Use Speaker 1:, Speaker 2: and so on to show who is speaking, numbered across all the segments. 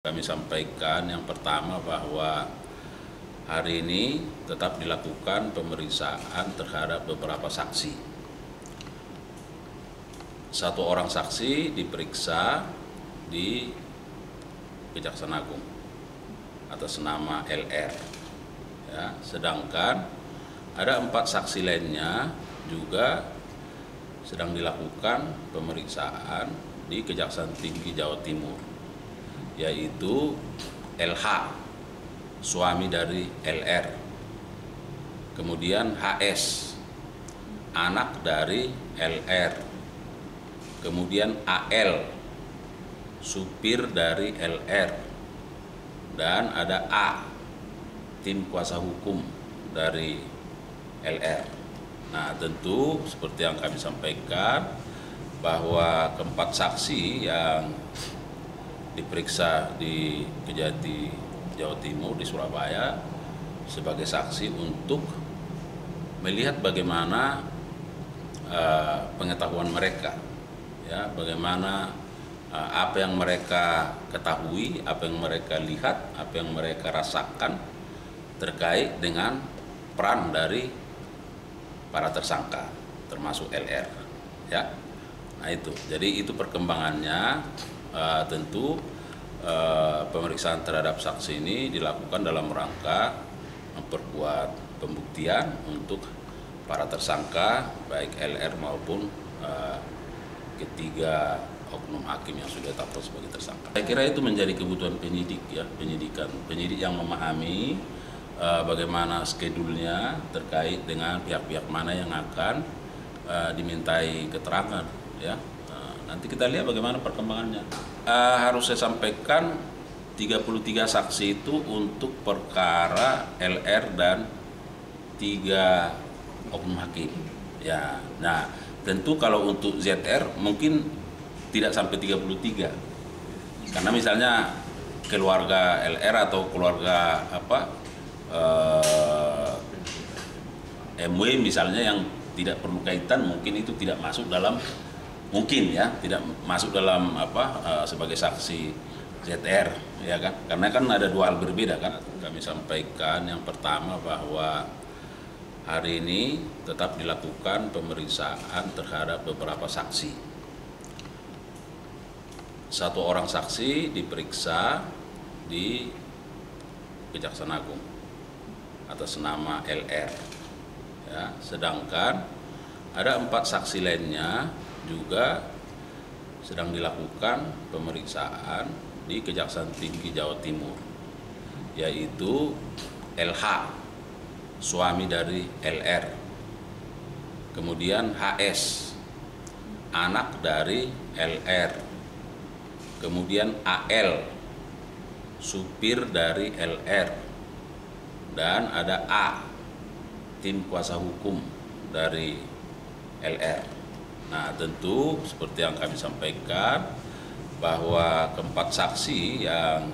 Speaker 1: Kami sampaikan yang pertama bahwa hari ini tetap dilakukan pemeriksaan terhadap beberapa saksi. Satu orang saksi diperiksa di Kejaksaan Agung atas nama LR. Ya, sedangkan ada 4 saksi lainnya juga sedang dilakukan pemeriksaan di Kejaksaan Tinggi Jawa Timur, yaitu LH, suami dari LR, kemudian HS, anak dari LR, kemudian AL, supir dari LR, dan ada A, tim kuasa hukum dari LR. Nah, tentu seperti yang kami sampaikan bahwa keempat saksi yang diperiksa di Kejati Jawa Timur di Surabaya sebagai saksi untuk melihat bagaimana pengetahuan mereka, ya, bagaimana apa yang mereka ketahui, apa yang mereka lihat, apa yang mereka rasakan terkait dengan peran dari para tersangka termasuk LR, ya. Nah, itu jadi itu perkembangannya. Tentu pemeriksaan terhadap saksi ini dilakukan dalam rangka memperkuat pembuktian untuk para tersangka baik LR maupun ketiga oknum hakim yang sudah ditetapkan sebagai tersangka. Saya kira itu menjadi kebutuhan penyidik, ya, penyidik yang memahami bagaimana skedulnya terkait dengan pihak-pihak mana yang akan dimintai keterangan, ya. Nanti kita lihat bagaimana perkembangannya. Harus saya sampaikan 33 saksi itu untuk perkara LR dan 3 oknum hakim. Ya, nah tentu kalau untuk ZR mungkin tidak sampai 33. Karena misalnya keluarga LR atau keluarga MW misalnya yang tidak perlu kaitan, mungkin itu tidak masuk dalam sebagai saksi ZR, ya kan? Karena kan ada 2 hal berbeda, kan? Kami sampaikan yang pertama bahwa hari ini tetap dilakukan pemeriksaan terhadap beberapa saksi. Satu orang saksi diperiksa di Kejaksaan Agung atas nama LR, ya. Sedangkan ada 4 saksi lainnya juga sedang dilakukan pemeriksaan di Kejaksaan Tinggi Jawa Timur, yaitu LH, suami dari LR, kemudian HS, anak dari LR, kemudian AL, supir dari LR, dan ada A, tim kuasa hukum dari LR. Nah, tentu seperti yang kami sampaikan bahwa keempat saksi yang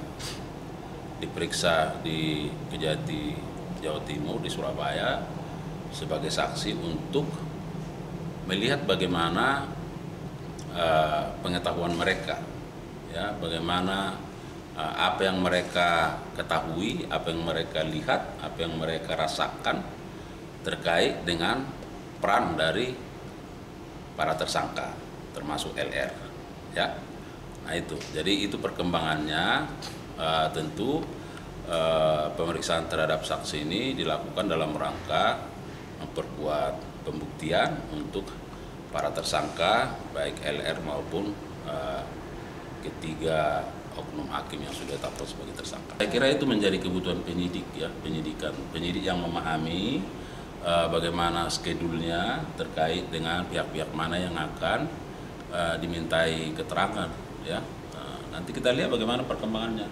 Speaker 1: diperiksa di Kejati Jawa Timur di Surabaya sebagai saksi untuk melihat bagaimana pengetahuan mereka, ya, bagaimana apa yang mereka ketahui, apa yang mereka lihat, apa yang mereka rasakan terkait dengan peran dari para tersangka termasuk LR, ya. Nah, itu jadi itu perkembangannya. Tentu pemeriksaan terhadap saksi ini dilakukan dalam rangka memperkuat pembuktian untuk para tersangka baik LR maupun ketiga oknum hakim yang sudah ditetapkan sebagai tersangka. Saya kira itu menjadi kebutuhan penyidik, ya, penyidik yang memahami bagaimana skedulnya terkait dengan pihak-pihak mana yang akan dimintai keterangan, ya. Nanti kita lihat bagaimana perkembangannya.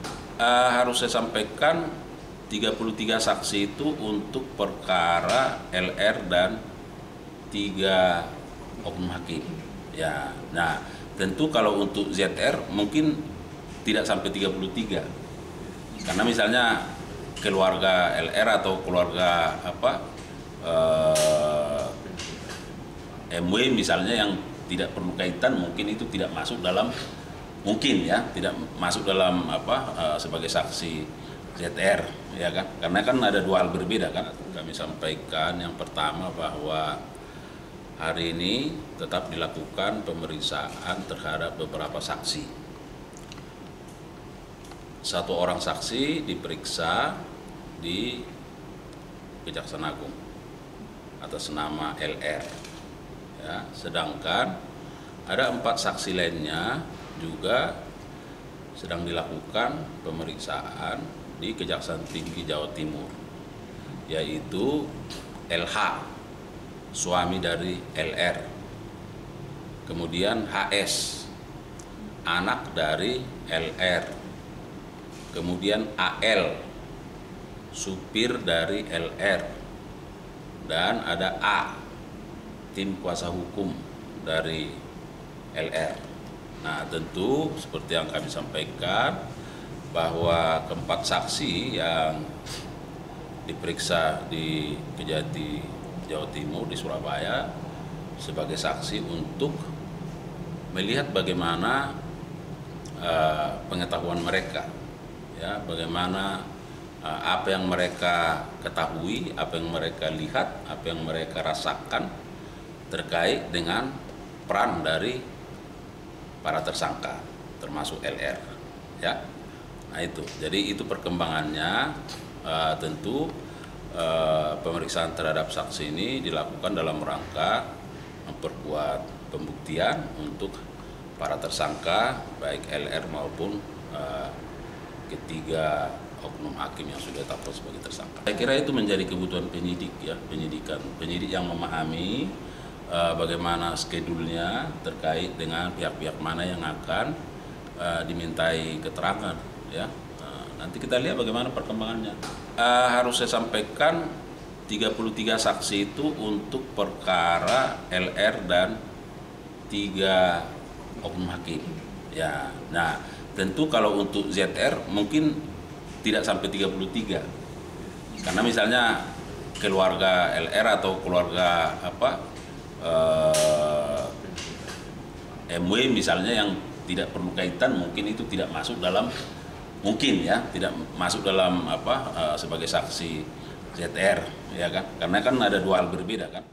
Speaker 1: Harus saya sampaikan 33 saksi itu untuk perkara LR dan 3 oknum hakim, ya. Nah, tentu kalau untuk ZR mungkin tidak sampai 33. Karena misalnya keluarga LR atau keluarga MW misalnya yang tidak perlu kaitan, mungkin itu tidak masuk dalam mungkin ya tidak masuk dalam sebagai saksi ZR, ya kan, karena kan ada dua hal berbeda kan. Kami sampaikan yang pertama bahwa hari ini tetap dilakukan pemeriksaan terhadap beberapa saksi. Satu orang saksi diperiksa di Kejaksaan Agung atas nama LR, ya, sedangkan ada 4 saksi lainnya juga sedang dilakukan pemeriksaan di Kejaksaan Tinggi Jawa Timur, yaitu LH, suami dari LR, kemudian HS, anak dari LR, kemudian AL, supir dari LR, dan ada A, tim kuasa hukum dari LR. Nah, tentu seperti yang kami sampaikan bahwa keempat saksi yang diperiksa di Kejati Jawa Timur di Surabaya sebagai saksi untuk melihat bagaimana pengetahuan mereka, ya, bagaimana apa yang mereka ketahui, apa yang mereka lihat, apa yang mereka rasakan terkait dengan peran dari para tersangka termasuk LR, ya. Nah itu, jadi itu perkembangannya. Tentu pemeriksaan terhadap saksi ini dilakukan dalam rangka memperkuat pembuktian untuk para tersangka baik LR maupun ketiga oknum hakim yang sudah ditetapkan sebagai tersangka. Saya kira itu menjadi kebutuhan penyidik, ya, penyidik yang memahami bagaimana skedulnya terkait dengan pihak-pihak mana yang akan dimintai keterangan, ya. Nanti kita lihat bagaimana perkembangannya. Harus saya sampaikan 33 saksi itu untuk perkara LR dan 3 oknum hakim, ya. Nah, tentu kalau untuk ZR mungkin tidak sampai 33, karena misalnya keluarga LR atau keluarga MW misalnya yang tidak perlu kaitan, mungkin itu tidak masuk dalam, tidak masuk dalam sebagai saksi ZR, ya kan, karena kan ada dua hal berbeda kan.